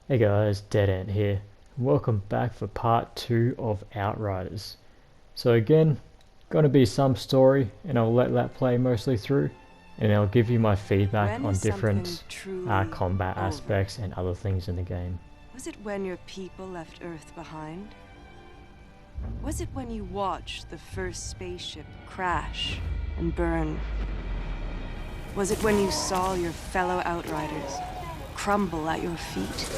Hey guys, Dead Ant here. Welcome back for part 2 of Outriders. So again, gonna be some story and I'll let that play mostly through and I'll give you my feedback When on is something different truly combat over? aspects and other things in the game. Was it when your people left Earth behind? Was it when you watched the first spaceship crash and burn? Was it when you saw your fellow Outriders crumble at your feet?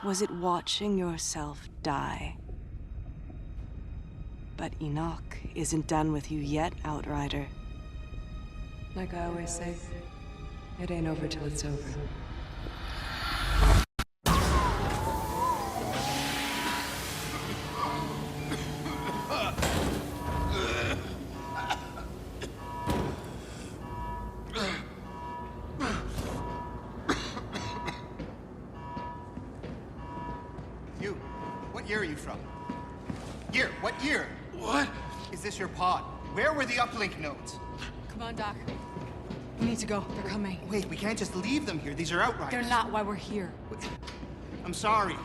Was it watching yourself die? But Enoch isn't done with you yet, Outrider. Like I always say, it ain't over till it's over. You, what year are you from? Year, what year? What? Is this your pod? Where were the uplink nodes? Come on, Doc. We need to go. They're coming. Wait, we can't just leave them here. These are Outriders. They're not why we're here. I'm sorry.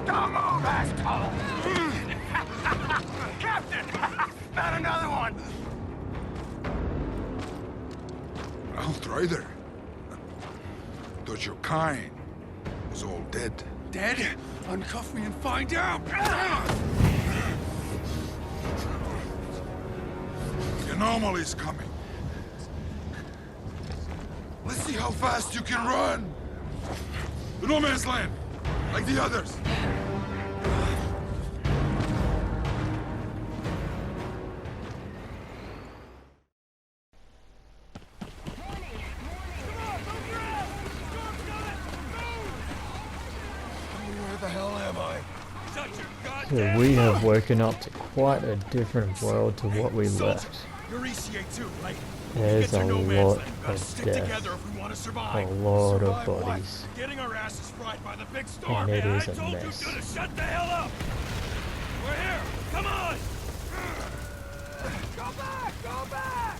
Come on, asshole! Captain! Not another one! Outrider? Thought your kind was all dead. Dead? Uncuff me and find out! The anomaly's coming. Let's see how fast you can run! The no man's land, like the others. Where the hell am I? So we have woken up to quite a different world to what we left. You're ECA2, right? There's a lot Gotta of stick death, together if we want to a survive. lot of Survive what? bodies, Getting our asses fried by the big storm. and it man. is I a told mess. you to shut the hell up. We're here. Come on. Go back! Go back!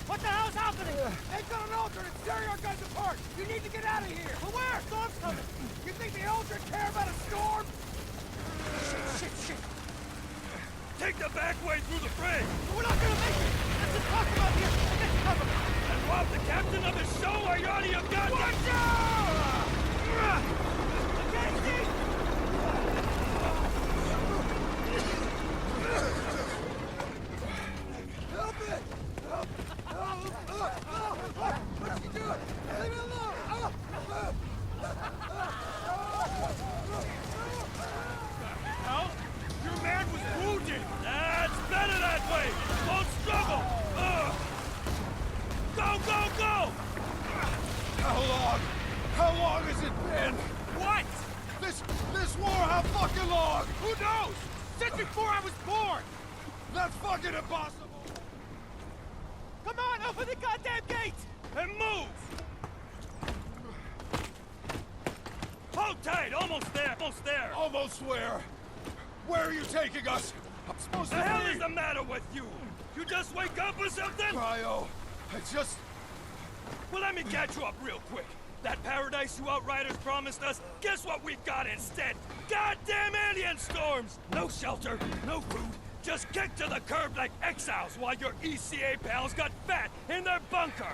What the hell's happening? They've got an Aldrin and tearing our guys apart. You need to get out of here. But where? Storm's coming. You think the Aldrin care about a storm? Shit. Take the back way through the fray. We're not gonna make it. Let's just talk about here. Get cover. And rob the captain of the show while you're out of your goddamn... Watch out! Casey! Help it! What's he doing? Leave me alone! Hell? Your man was wounded! That's better that way! Don't struggle! Go! How long has it been? What? This war, how fucking long? Who knows? Since before I was born! That's fucking impossible! Come on, open the goddamn gate! And move! Hold tight, almost there! Almost where? Where are you taking us? I'm supposed to be... The hell is the matter with you? You just wake up or something? Cryo, I just... Well, let me catch you up real quick. That paradise you Outriders promised us, guess what we've got instead? Goddamn alien storms! No shelter, no food, just kicked to the curb like exiles while your ECA pals got fat in their bunker!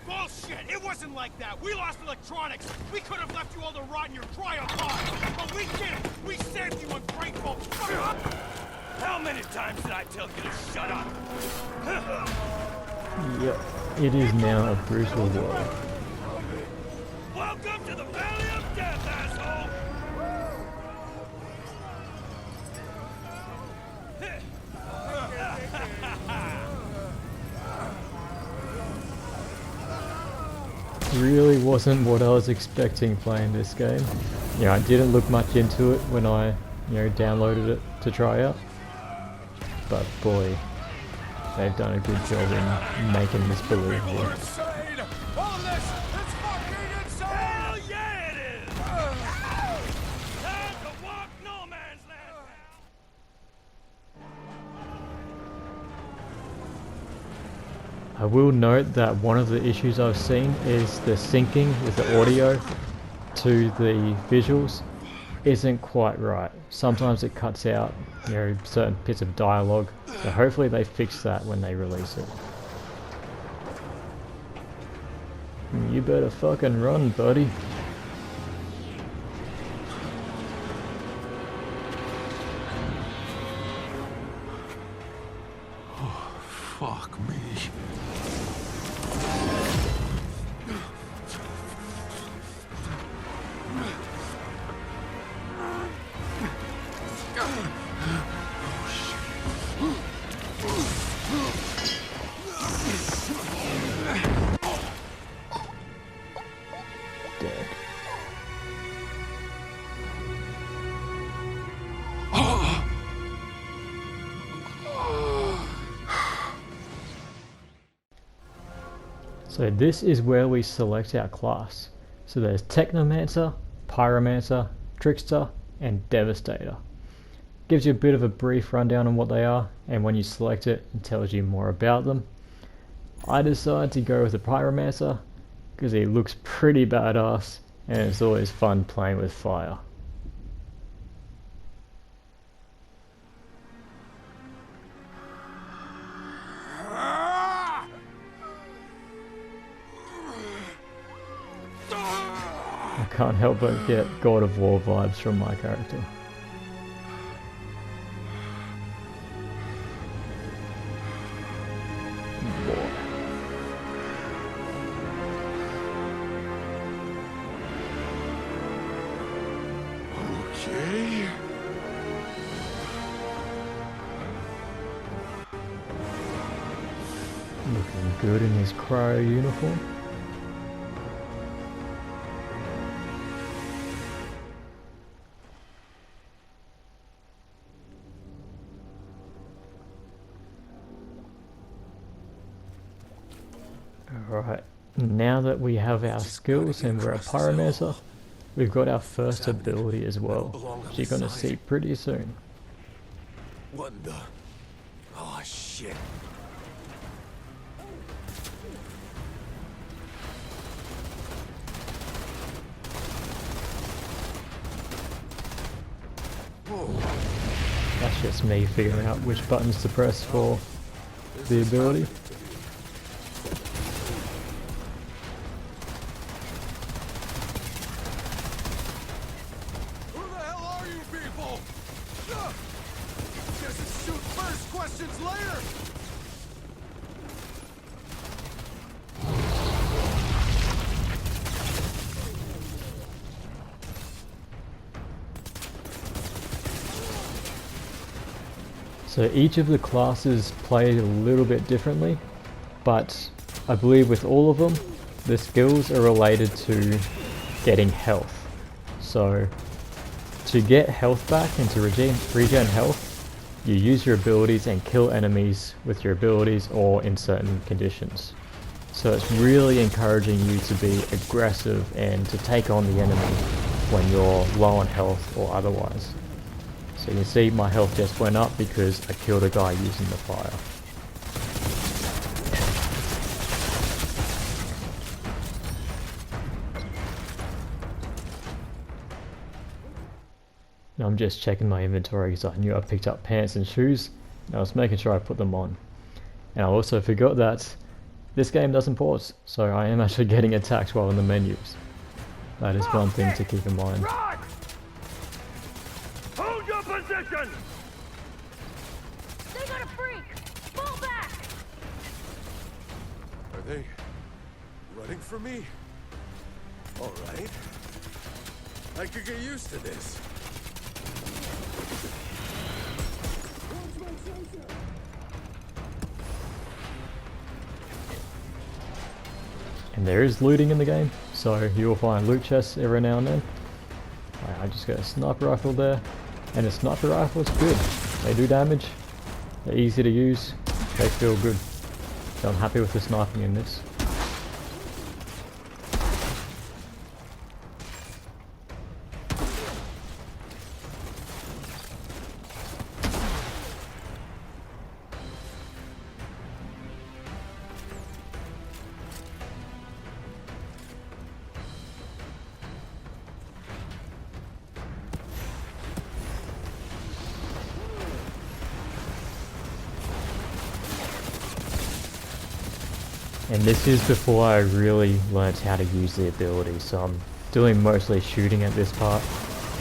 Bullshit! It wasn't like that! We lost electronics! We could have left you all to rot in your cryo pod! But we didn't! We saved you, ungrateful! How many times did I tell you to shut up? Yep, it is now a brutal world. Welcome to the Valley of Death, asshole! Really wasn't what I was expecting playing this game. You know, I didn't look much into it when I, you know, downloaded it to try out. But boy, they've done a good job in making this believable. All this, it's fucking insane! Hell yeah it is! Time to walk no man's land, I will note that one of the issues I've seen is the syncing with the audio to the visuals isn't quite right. Sometimes it cuts out, you know, certain bits of dialogue. So hopefully they fix that when they release it. You better fucking run, buddy. Fuck me. Dead. So this is where we select our class. So there's Technomancer, Pyromancer, Trickster, and Devastator. Gives you a bit of a brief rundown on what they are, and when you select it, it tells you more about them. I decided to go with the Pyromancer because he looks pretty badass, and it's always fun playing with fire. I can't help but get God of War vibes from my character. Okay. Looking good in his cryo uniform. Alright, now that we have our skills and we're a Pyromancer, we've got our first ability as well, which you're going to see pretty soon. What in the... Oh, shit. That's just me figuring out which buttons to press for the ability. Who the hell are you people? Guess it's shoot first, questions later. So each of the classes play a little bit differently, but I believe with all of them, the skills are related to getting health. So to get health back and to regen health, you use your abilities and kill enemies with your abilities or in certain conditions. So it's really encouraging you to be aggressive and to take on the enemy when you're low on health or otherwise. So you can see my health just went up because I killed a guy using the fire. Now I'm just checking my inventory because I knew I picked up pants and shoes, and I was making sure I put them on. And I also forgot that this game doesn't pause, so I am actually getting attacked while in the menus. That is one thing to keep in mind. Run! Hold your position! They got a freak! Fall back! Are they running for me? All right. I could get used to this. And there is looting in the game, so you will find loot chests every now and then. I just got a sniper rifle there, and a sniper rifle is good. They do damage, they're easy to use, they feel good. So I'm happy with the sniping in this. And this is before I really learnt how to use the abilities, so I'm doing mostly shooting at this part,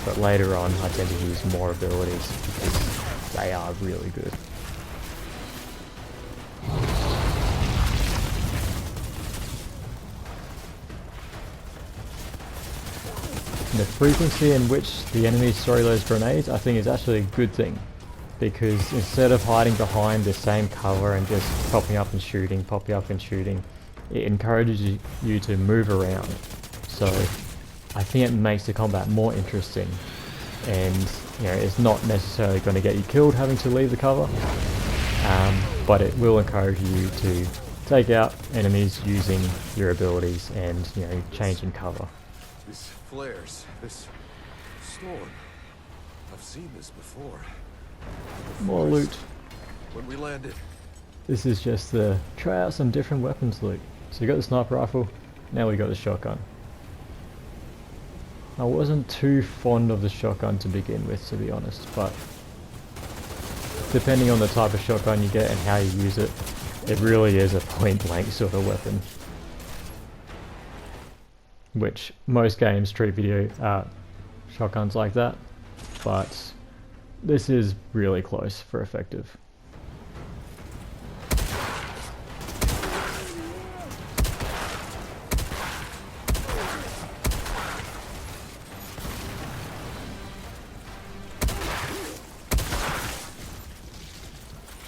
but later on I tend to use more abilities because they are really good. The frequency in which the enemies throw those grenades I think is actually a good thing, because instead of hiding behind the same cover and just popping up and shooting, it encourages you to move around. So I think it makes the combat more interesting, and you know, it's not necessarily going to get you killed having to leave the cover, but it will encourage you to take out enemies using your abilities and, you know, changing cover. These flares, this storm. I've seen this before. More loot. When we landed. This is just the try out some different weapons loot. So you got the sniper rifle, now we got the shotgun. I wasn't too fond of the shotgun to begin with, to be honest, but depending on the type of shotgun you get and how you use it, it really is a point blank sort of weapon. Which most games treat shotguns like that, but this is really close for effective.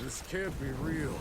This can't be real.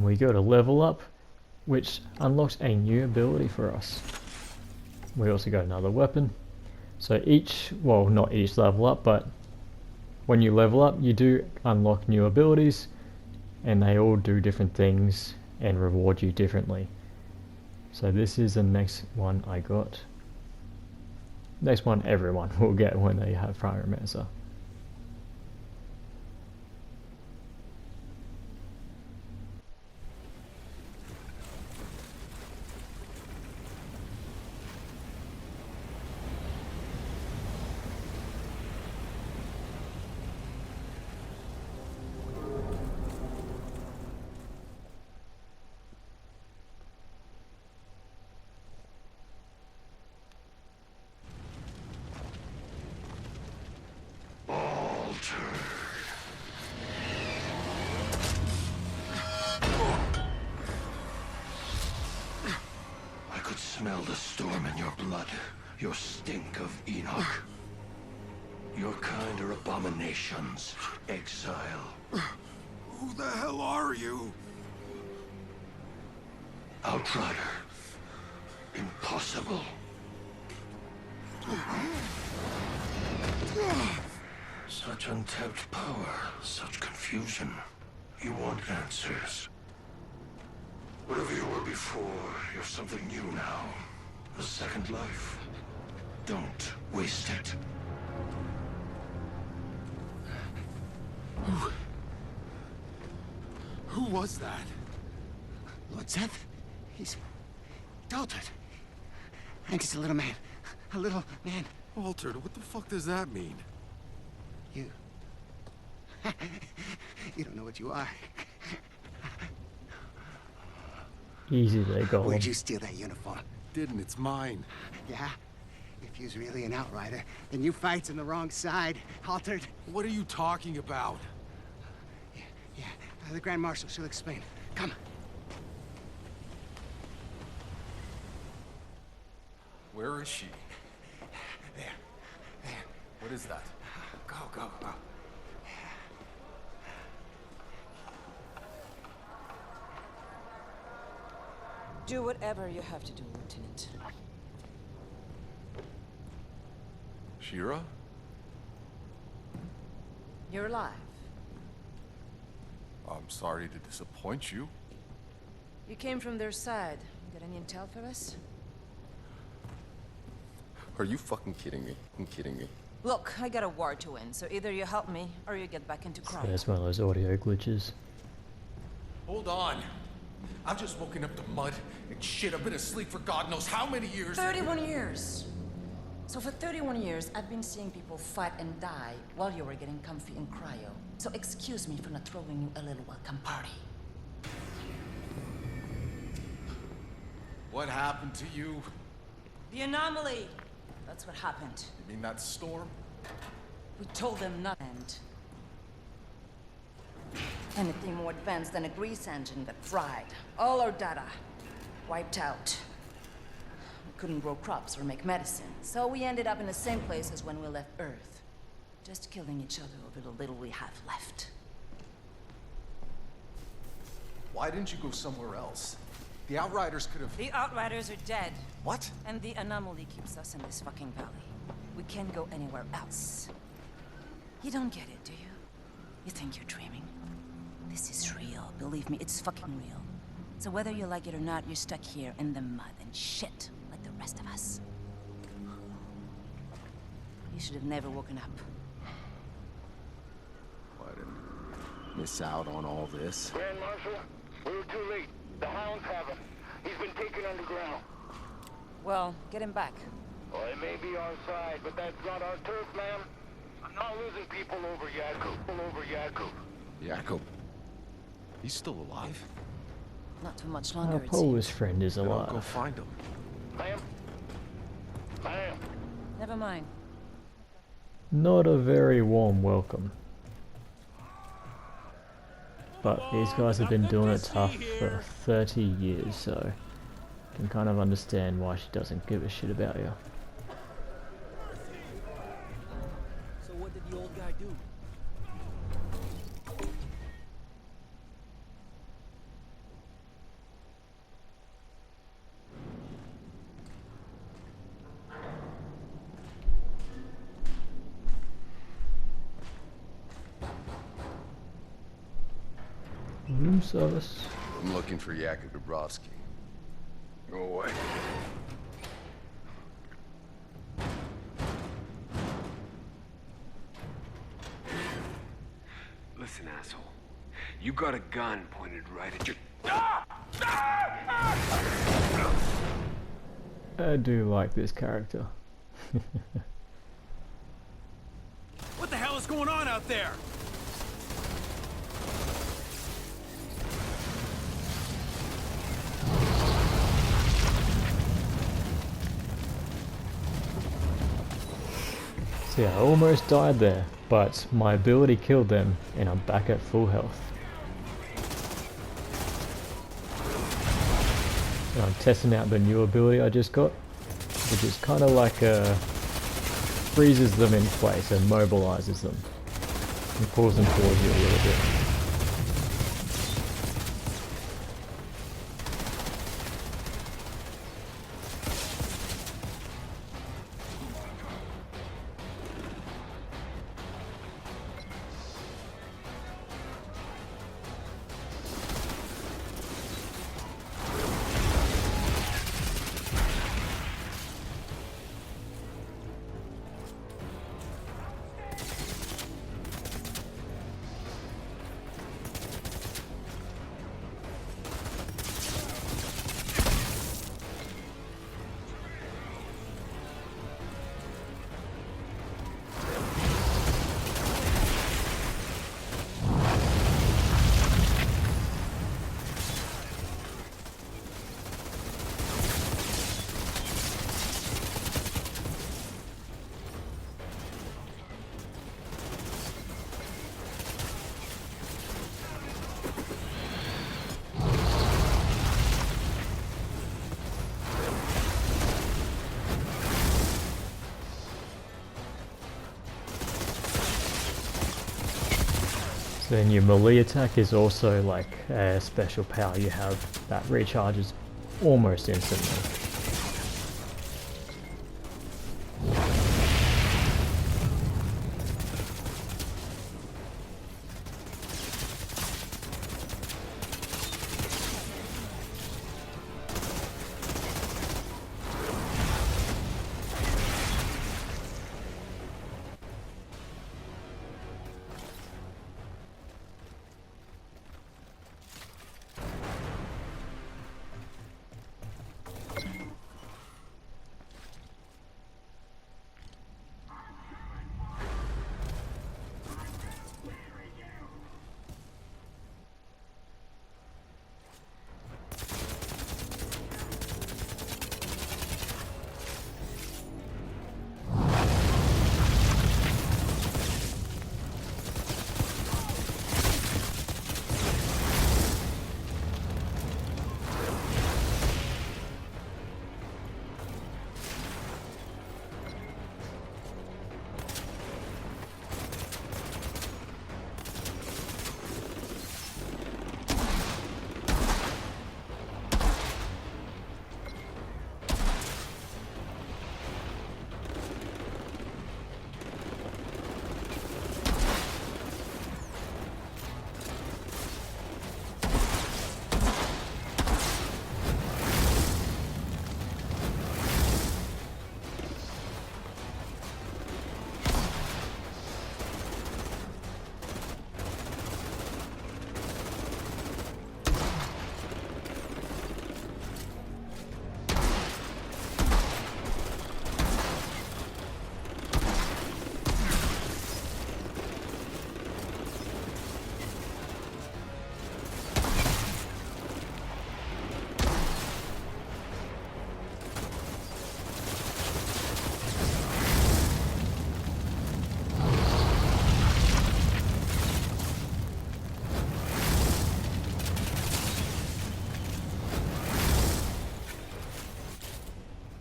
We go to level up, which unlocks a new ability for us. We also got another weapon. So well, not each level up, but when you level up you do unlock new abilities, and they all do different things and reward you differently. So this is the next one I got. Next one everyone will get when they have Pyromancer. I could smell the storm in your blood, your stink of Enoch. Your kind are abominations, exile. Who the hell are you? Outrider. Impossible. Such untapped power, such confusion. You want answers. Whatever you were before, you're something new now. A second life. Don't waste it. Who was that? Lord Seth? He's altered. And he's a little man. A little man. Altered? What the fuck does that mean? You. You don't know what you are. Easy there, Where'd Gollum. you steal that uniform? Didn't, it's mine. Yeah? If you's really an outrider, then you fights on the wrong side, Altered. What are you talking about? Yeah, the Grand Marshal, she'll explain. Come. Where is she? There. What is that? Go. Do whatever you have to do, Lieutenant. Shira? You're alive. I'm sorry to disappoint you. You came from their side. Got any intel for us? Are you fucking kidding me? I'm kidding me. Look, I got a war to win, so either you help me, or you get back into crime. Yeah, it's one of those audio glitches. Hold on. I've just woken up to mud and shit. I've been asleep for God knows how many years. 31 years. So for 31 years, I've been seeing people fight and die while you were getting comfy in cryo. So excuse me for not throwing you a little welcome party. What happened to you? The anomaly! That's what happened. You mean that storm? We told them nothing. Anything more advanced than a grease engine got fried. All our data wiped out. We couldn't grow crops or make medicine, so we ended up in the same place as when we left Earth. Just killing each other over the little we have left. Why didn't you go somewhere else? The Outriders could have... The Outriders are dead. What? And the anomaly keeps us in this fucking valley. We can't go anywhere else. You don't get it, do you? You think you're dreaming? This is real. Believe me, it's fucking real. So whether you like it or not, you're stuck here in the mud and shit like the rest of us. You should have never woken up. Why didn't miss out on all this? Grand Marshal, we were too late. The Hounds have him. He's been taken underground. Well, get him back. Well, it may be our side, but that's not our turf, ma'am. I'm not losing people over Yakub. Yakub. He's still alive? Not for much Our longer, it Polish seems. friend is Then I'll go alive. find him. Ma'am? Ma'am? Never mind. Not a very warm welcome. But these guys have been doing it tough for 30 years, so I can kind of understand why she doesn't give a shit about you. So what did the old guy do? Room service. I'm looking for Yakub Dubrovsky. Go away. Listen, asshole. You got a gun pointed right at your... I do like this character. What the hell is going on out there? See, I almost died there, but my ability killed them, and I'm back at full health. And I'm testing out the new ability I just got, which is kind of like freezes them in place and mobilizes them, and pulls them towards you a little bit. Then your melee attack is also like a special power you have that recharges almost instantly.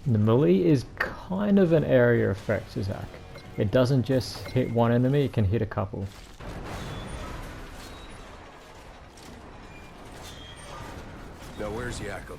The melee is kind of an area effect attack. It doesn't just hit one enemy, it can hit a couple. Now where's Jakob?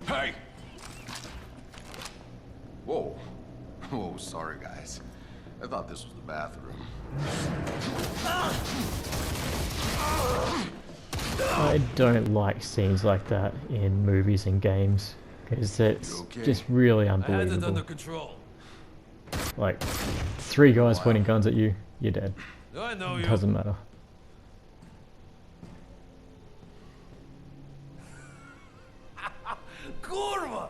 Hey! Whoa. Whoa, sorry guys. I thought this was the bathroom. I don't like scenes like that in movies and games because it's just really I had it unbelievable. under control. Like, 3 guys pointing guns at you, you're dead. I know you. Doesn't matter. Kurva!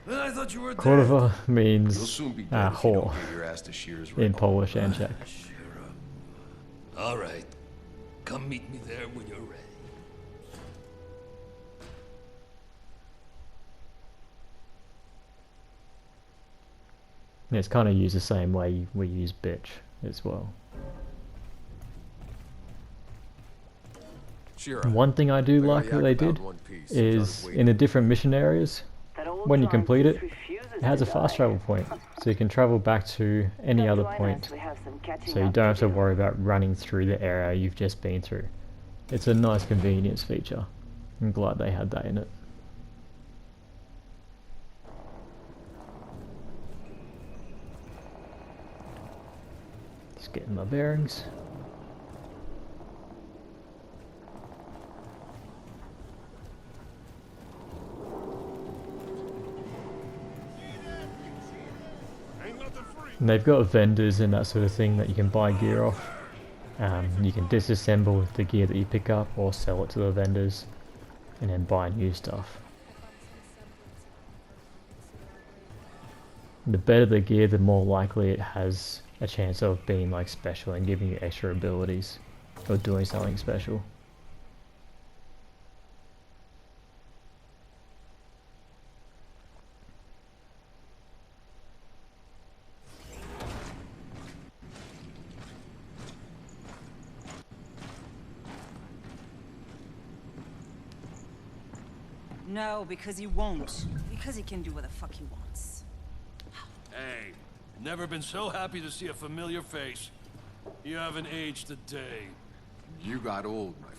I thought you were dead. Kurva You'll means soon be dead if you whore don't get your ass to Shear's in Ring. Polish and Czech. All right. Come meet me there when you're ready. And it's kind of used the same way we use bitch as well. Shira, One thing I do I got like that they Jakob out did in one piece. is John's in waiting. the different mission areas, when you complete it, it has a fast travel point, so you can travel back to any other point, so you don't have to worry about running through the area you've just been through. It's a nice convenience feature. I'm glad they had that in it. Just getting my bearings. And they've got vendors and that sort of thing that you can buy gear off. You can disassemble the gear that you pick up or sell it to the vendors and then buy new stuff. The better the gear, the more likely it has a chance of being like special and giving you extra abilities or doing something special. No, because he won't. Because he can do what the fuck he wants. Hey, never been so happy to see a familiar face. You haven't aged a day. You got old, my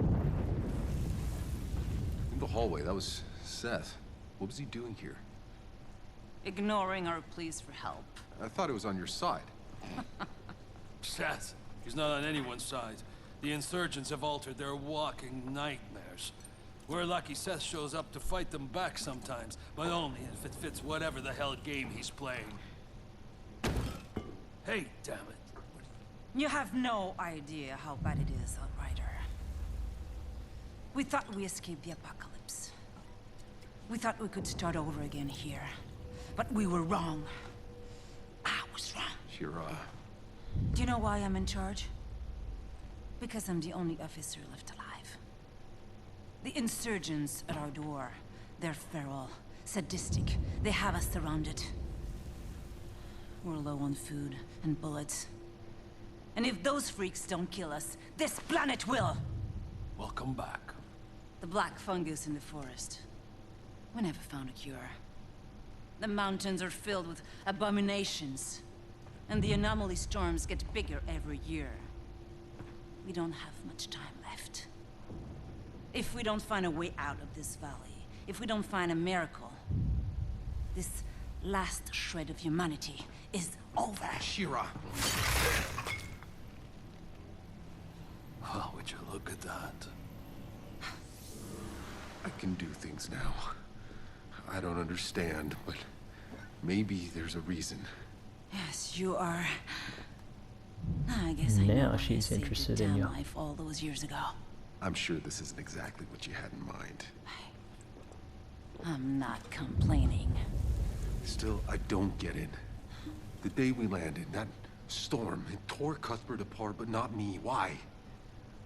friend. In the hallway, that was Seth. What was he doing here? Ignoring our pleas for help. I thought it was on your side. Seth, he's not on anyone's side. The insurgents have altered their walking nightmares. We're lucky Seth shows up to fight them back sometimes, but only if it fits whatever the hell game he's playing. Hey, damn it. You have no idea how bad it is, Outrider. We thought we escaped the apocalypse. We thought we could start over again here. But we were wrong. I was wrong. Shira. Do you know why I'm in charge? Because I'm the only officer left alive. The insurgents at our door. They're feral, sadistic. They have us surrounded. We're low on food and bullets. And if those freaks don't kill us, this planet will! Welcome back. The black fungus in the forest. We never found a cure. The mountains are filled with abominations. And the anomaly storms get bigger every year. We don't have much time left. If we don't find a way out of this valley, if we don't find a miracle, this last shred of humanity is over. Shira. Oh, would you look at that? I can do things now. I don't understand, but maybe there's a reason. Yes, you are. I guess I know Now why she's saved your interested in damn you. life all those years ago. I'm sure this isn't exactly what you had in mind. I'm not complaining. Still, I don't get it. The day we landed, that storm, it tore Cuthbert apart, but not me. Why?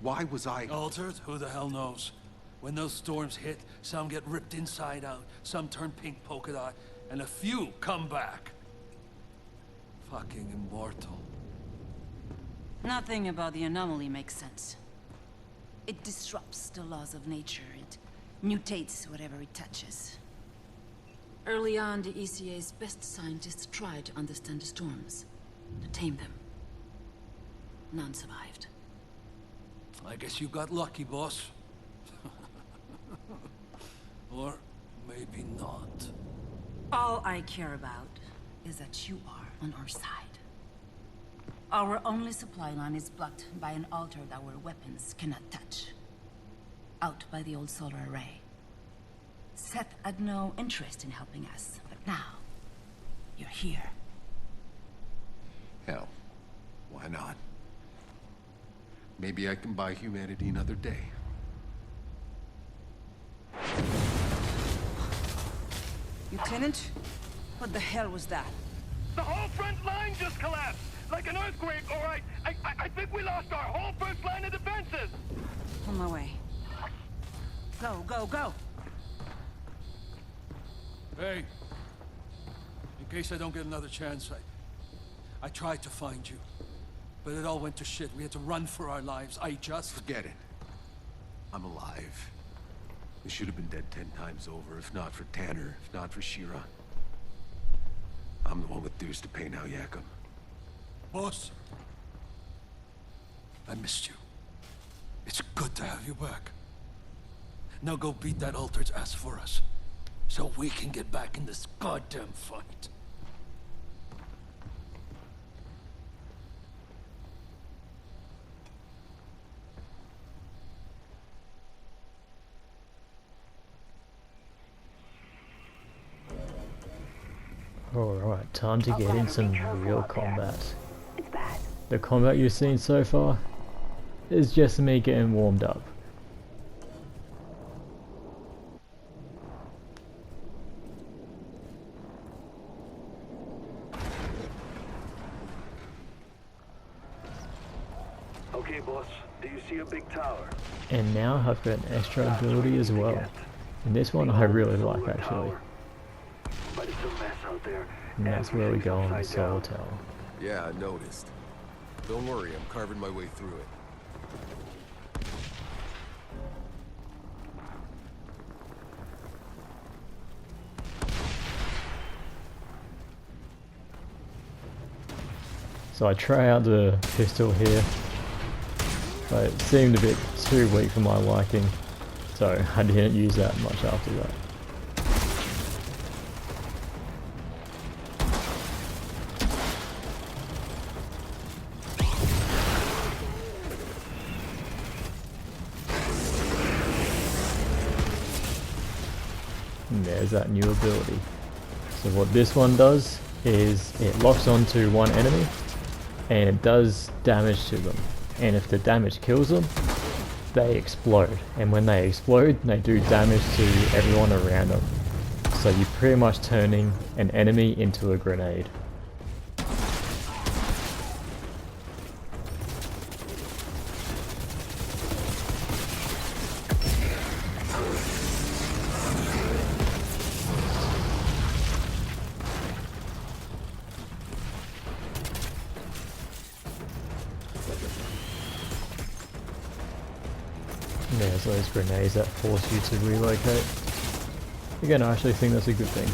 Why was I... Altered? Who the hell knows? When those storms hit, some get ripped inside out, some turn pink polka dot, and a few come back. Fucking immortal. Nothing about the anomaly makes sense. It disrupts the laws of nature. It mutates whatever it touches. Early on, the ECA's best scientists tried to understand the storms, to tame them. None survived. I guess you got lucky, boss. Or maybe not. All I care about is that you are on our side. Our only supply line is blocked by an altar that our weapons cannot touch. Out by the old solar array. Seth had no interest in helping us, but now, you're here. Hell, why not? Maybe I can buy humanity another day. Lieutenant? What the hell was that? The whole front line just collapsed! Like an earthquake, all right. I think we lost our whole first line of defenses! On my way. Go, go, go! Hey, in case I don't get another chance, I tried to find you, but it all went to shit. We had to run for our lives. Forget it. I'm alive. We should have been dead 10 times over, if not for Tanner, if not for Shira. I'm the one with dues to pay now, Yakum. Boss, I missed you. It's good to have you back. Now go beat that altered's ass for us, so we can get back in this goddamn fight. Alright, time to get in some real combat. The combat you've seen so far is just me getting warmed up. Okay, boss. Do you see a big tower? And now I've got an extra ability as well. And this one I really like actually. But it's a mess out there. And that's where we go on the solar tower. Yeah, I noticed. Don't worry, I'm carving my way through it. So I try out the pistol here, but it seemed a bit too weak for my liking, so I didn't use that much after that. And there's that new ability. So what this one does is it locks onto one enemy and it does damage to them, and if the damage kills them, they explode, and when they explode they do damage to everyone around them, so you're pretty much turning an enemy into a grenade. There's those grenades that force you to relocate. Again, I actually think that's a good thing.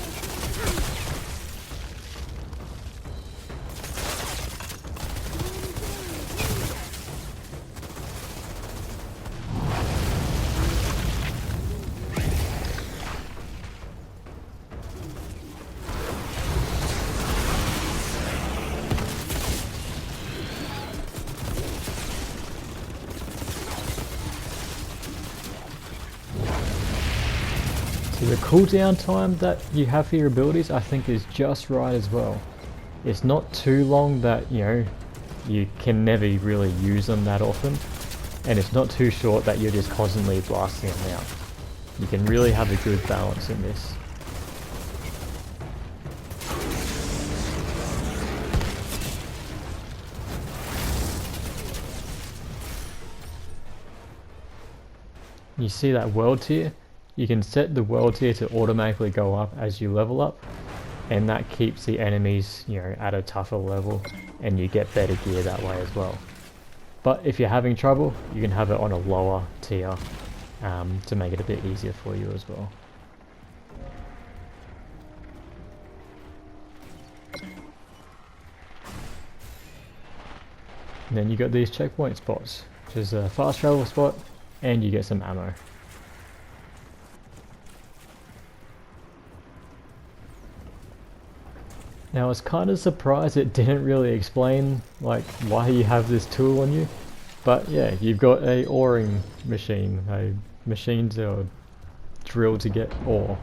So the cooldown time that you have for your abilities I think is just right as well. It's not too long that, you know, you can never really use them that often, and it's not too short that you're just constantly blasting them out. You can really have a good balance in this. You see that world tier? You can set the world tier to automatically go up as you level up, and that keeps the enemies, you know, at a tougher level, and you get better gear that way as well. But if you're having trouble, you can have it on a lower tier to make it a bit easier for you as well. And then you got these checkpoint spots, which is a fast travel spot, and you get some ammo. Now I was kind of surprised it didn't really explain like why you have this tool on you, but yeah, you've got a oring machine, a machine to drill to get ore.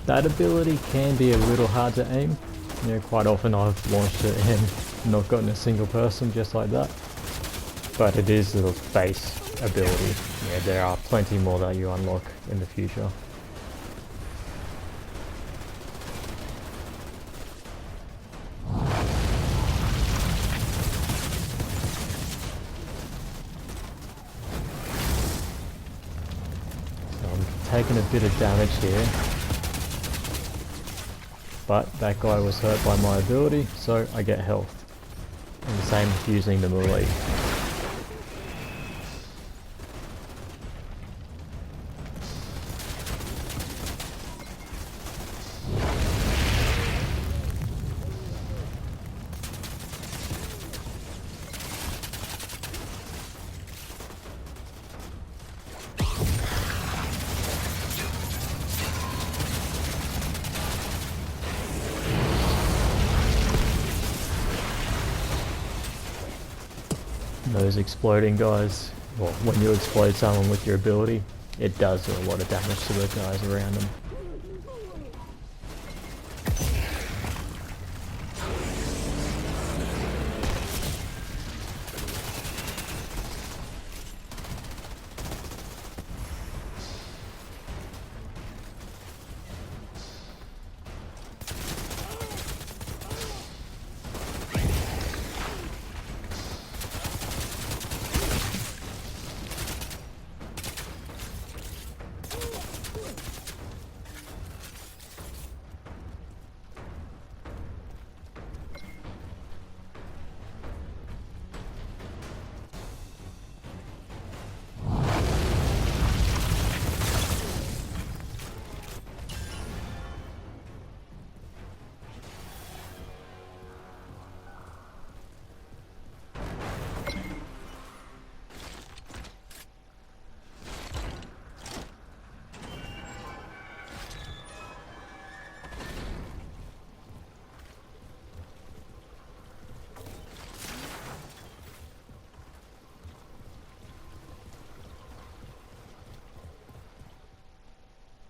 That ability can be a little hard to aim. You know, quite often I've launched it and not gotten a single person just like that. But it is the base ability. Yeah, there are plenty more that you unlock in the future. So I'm taking a bit of damage here. But that guy was hurt by my ability, so I get health. And the same with using the melee. Those exploding guys, well, when you explode someone with your ability, it does do a lot of damage to the guys around them.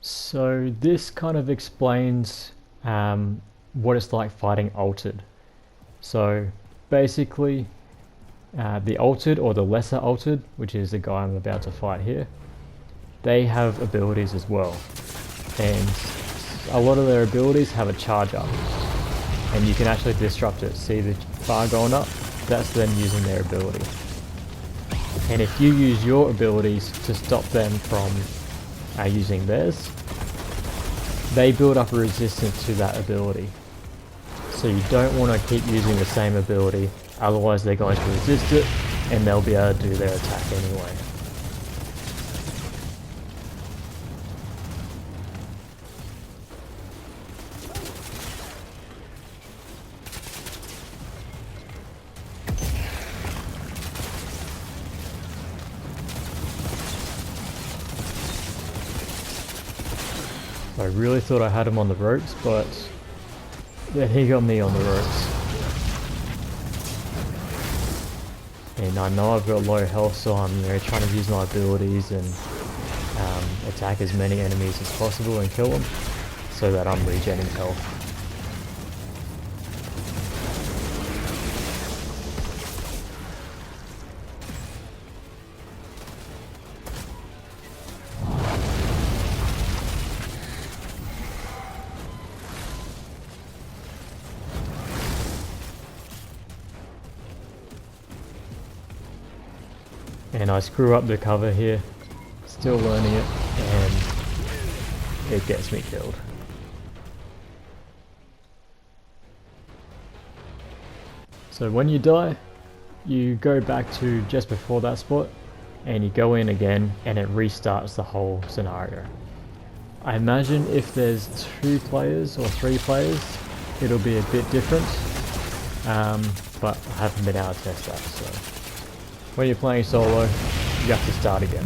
So this kind of explains what it's like fighting Altered. So basically the Altered, or the Lesser Altered, which is the guy I'm about to fight here, they have abilities as well, and a lot of their abilities have a charge up, and you can actually disrupt it. See the bar going up? That's them using their ability. And if you use your abilities to stop them from using theirs, they build up a resistance to that ability. So you don't want to keep using the same ability, otherwise they're going to resist it and they'll be able to do their attack anyway. I really thought I had him on the ropes, but then he got me on the ropes. And I know I've got low health, so I'm trying to use my abilities and attack as many enemies as possible and kill them, so that I'm regenerating health. And I screw up the cover here, still learning it, and it gets me killed. So when you die, you go back to just before that spot, and you go in again, and it restarts the whole scenario. I imagine if there's 2 players or 3 players, it'll be a bit different, but I haven't been able to test that, so. When you're playing solo, you have to start again.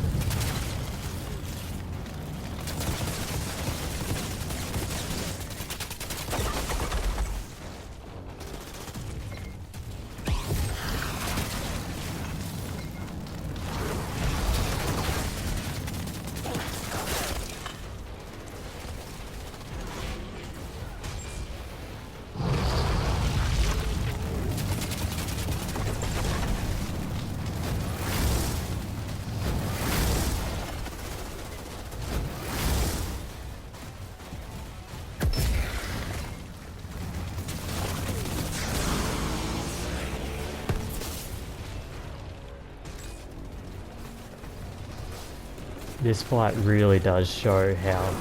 This fight really does show how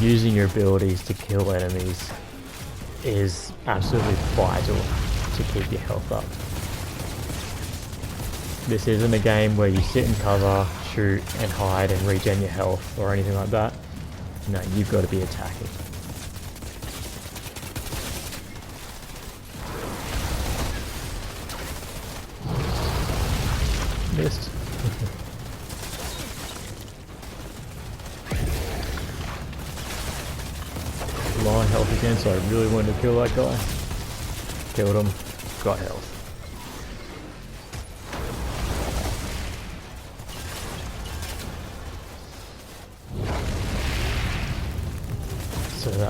using your abilities to kill enemies is absolutely vital to keep your health up. This isn't a game where you sit in cover, shoot and hide and regen your health or anything like that. No, you've got to be attacking. Missed. Low on health again, so I really wanted to kill that guy. Killed him, got health.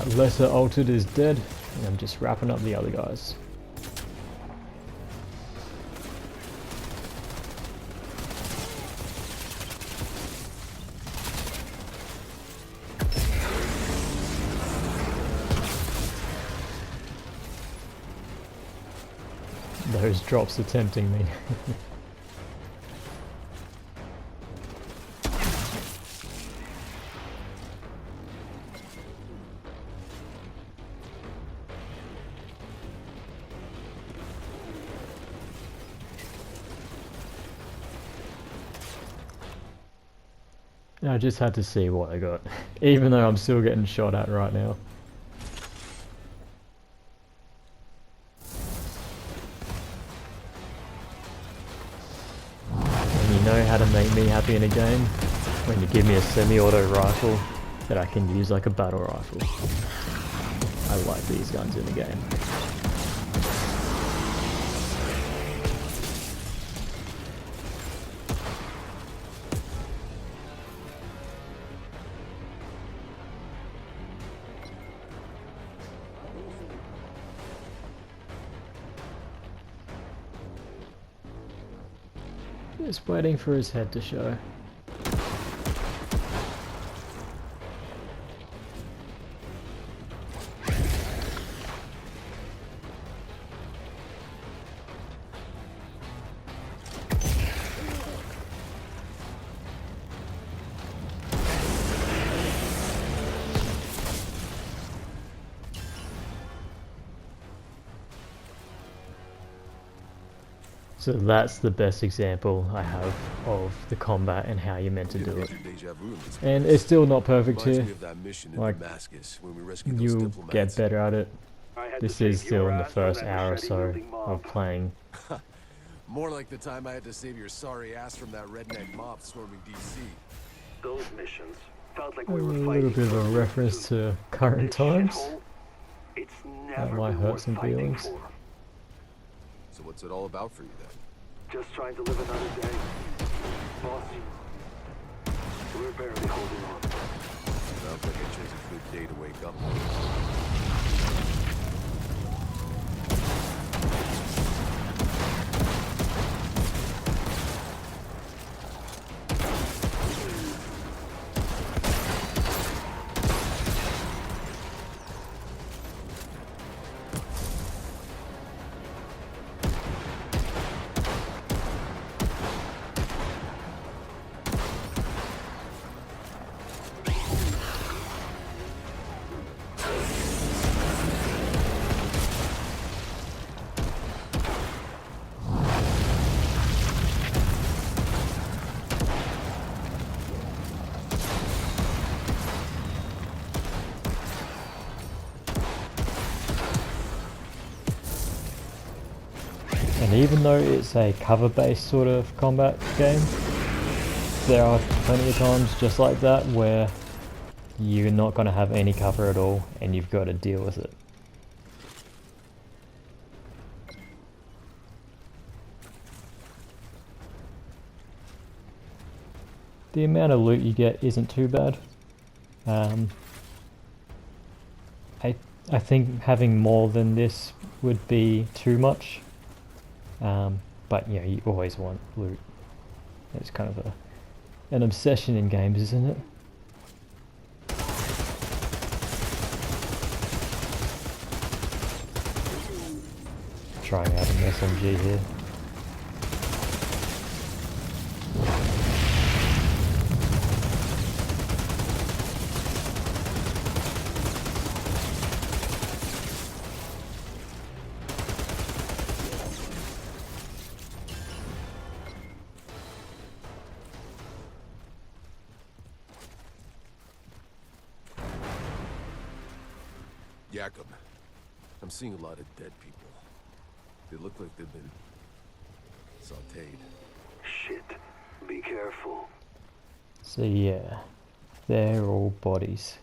That lesser altered is dead, and I'm just wrapping up the other guys. Those drops are tempting me. I just had to see what I got, even though I'm still getting shot at right now. And you know how to make me happy in a game? When you give me a semi-auto rifle that I can use like a battle rifle. I like these guns in the game. Just waiting for his head to show. So that's the best example I have of the combat and how you're meant to do it. And it's still not perfect here. Like, you'll get better at it. This is still in the first hour or so of playing. More like the time I had to save your sorry ass from that redneck mob swarming DC. Those missions felt like A we were little fighting bit of a reference to current times. It's That never might been hurt worth some fighting feelings. for. So what's it all about for you then? Just trying to live another day. Boss, we're barely holding on. Sounds like it chose a good day to wake up. And even though it's a cover-based sort of combat game, there are plenty of times just like that where you're not going to have any cover at all and you've got to deal with it. The amount of loot you get isn't too bad. I think having more than this would be too much. But you know, you always want loot. It's kind of an obsession in games, isn't it? Trying out an SMG here. Jacob, I'm seeing a lot of dead people. They look like they've been sauteed. Shit. Be careful. So yeah, they're all bodies.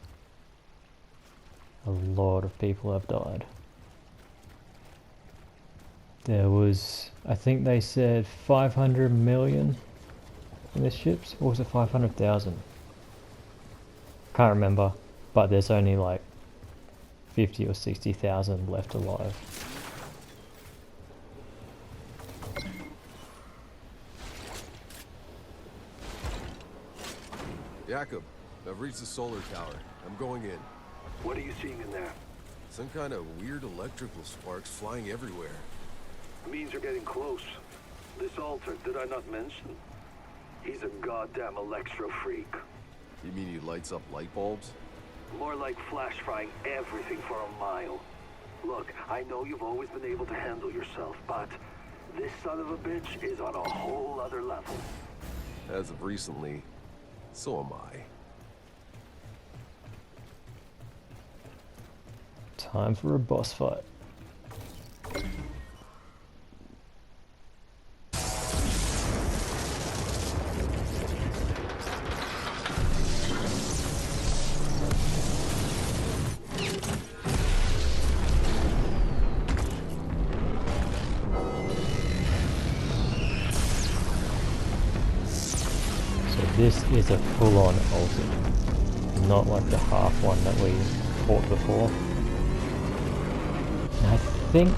A lot of people have died. There was, I think they said 500 million in the ships, or was it 500,000? Can't remember, but there's only like 50 or 60,000 left alive. Jakob, I've reached the solar tower. I'm going in. What are you seeing in there? Some kind of weird electrical sparks flying everywhere. Means you're getting close. This altar, did I not mention? He's a goddamn electro freak. You mean he lights up light bulbs? More like flash frying everything for a mile. Look, I know you've always been able to handle yourself, but this son of a bitch is on a whole other level. As of recently, so am I. Time for a boss fight. This is a full-on ulti, not like the half one that we fought before. And I think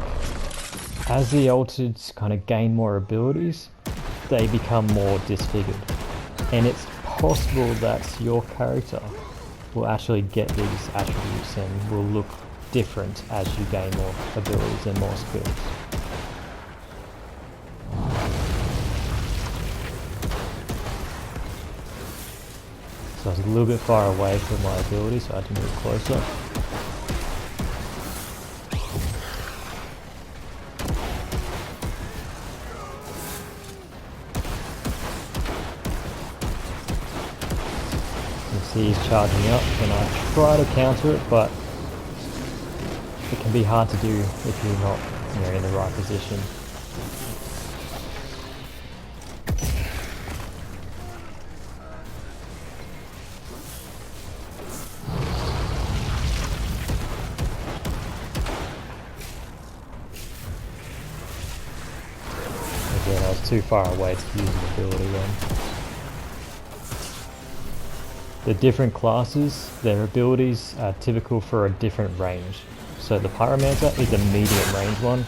as the ultids kind of gain more abilities, they become more disfigured. And it's possible that your character will actually get these attributes and will look different as you gain more abilities and more skills. So I was a little bit far away from my ability, so I had to move closer. You can see he's charging up, and I try to counter it, but it can be hard to do if you're not, in the right position. Again, I was too far away to use the ability then. The different classes, their abilities are typical for a different range. So the Pyromancer is a medium range one.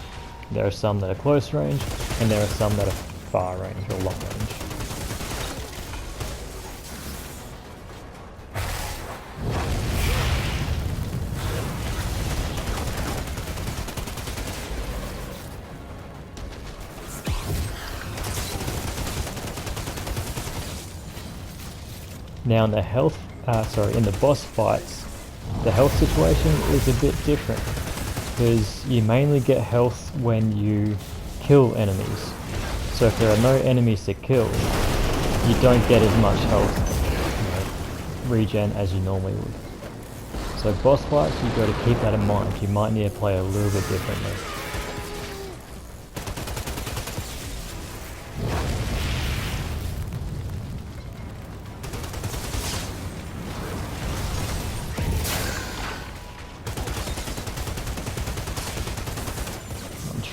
There are some that are close range, and there are some that are far range or long range. Now in the in the boss fights, the health situation is a bit different, because you mainly get health when you kill enemies. So if there are no enemies to kill, you don't get as much health regen as you normally would. So boss fights, you've got to keep that in mind. You might need to play a little bit differently.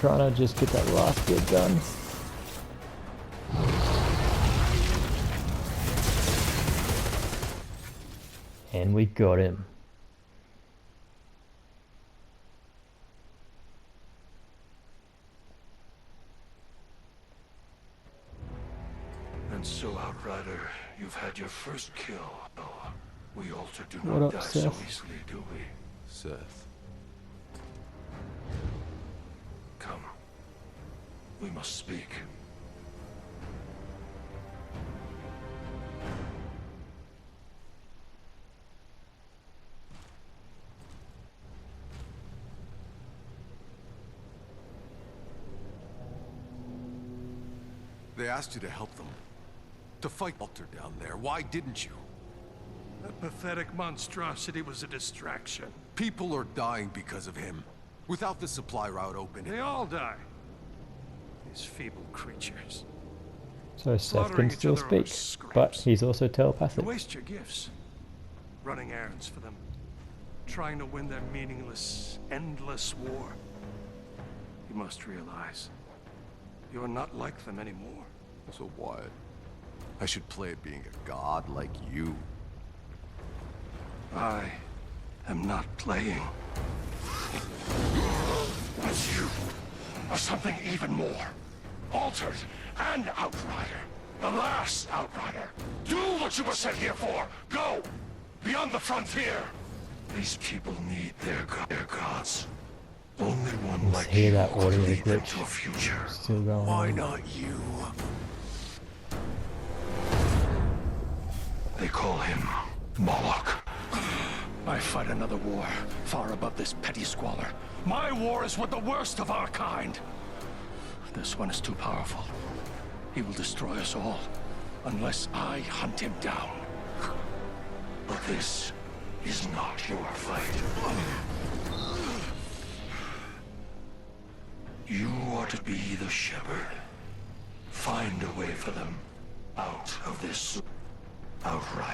Trying to just get that last bit done. And we got him. And so, Outrider, you've had your first kill. We Alter do What not up, die Seth? so easily, do we? Seth. Come. We must speak. They asked you to help them. To fight Alter down there. Why didn't you? That pathetic monstrosity was a distraction. People are dying because of him. Without the supply route open. They all die. These feeble creatures. So Seth Slaughtering can each still other over speak, but he's also You telepathic. waste your gifts. Running errands for them. Trying to win their meaningless, endless war. You must realize, you're not like them anymore. So what? I should play at being a god like you. I am not playing. But you are something even more. Altered and Outrider. The last Outrider. Do what you were sent here for. Go! Beyond the frontier. These people need their gods. Only one Let's like hear you that could audio lead them glitch. to a future. Still going Why on. not you? They call him Moloch. I fight another war, far above this petty squalor. My war is with the worst of our kind. This one is too powerful. He will destroy us all, unless I hunt him down. But this is not your fight. You are to be the shepherd. Find a way for them out of this Outrider.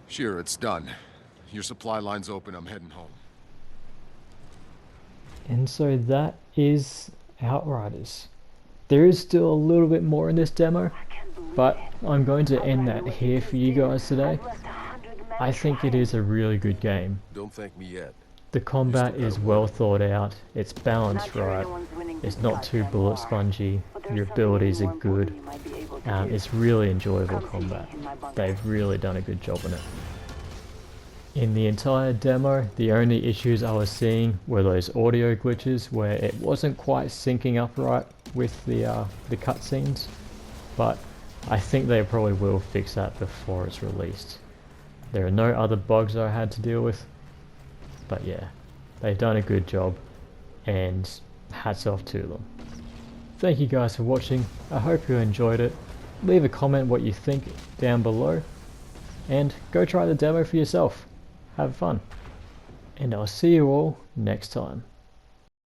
Sure, it's done. Your supply line's open, I'm heading home. And so that is Outriders. There is still a little bit more in this demo, but I'm going to end that here for you guys today. I think it is a really good game. Don't thank me yet. The combat is well thought out, it's balanced right, it's not too bullet spongy, your abilities are good, it's really enjoyable combat. They've really done a good job in it. In the entire demo, the only issues I was seeing were those audio glitches where it wasn't quite syncing up right with the cutscenes, but I think they probably will fix that before it's released. There are no other bugs I had to deal with, but yeah, they've done a good job, and hats off to them. Thank you guys for watching, I hope you enjoyed it. Leave a comment what you think down below, and go try the demo for yourself. Have fun, and I'll see you all next time.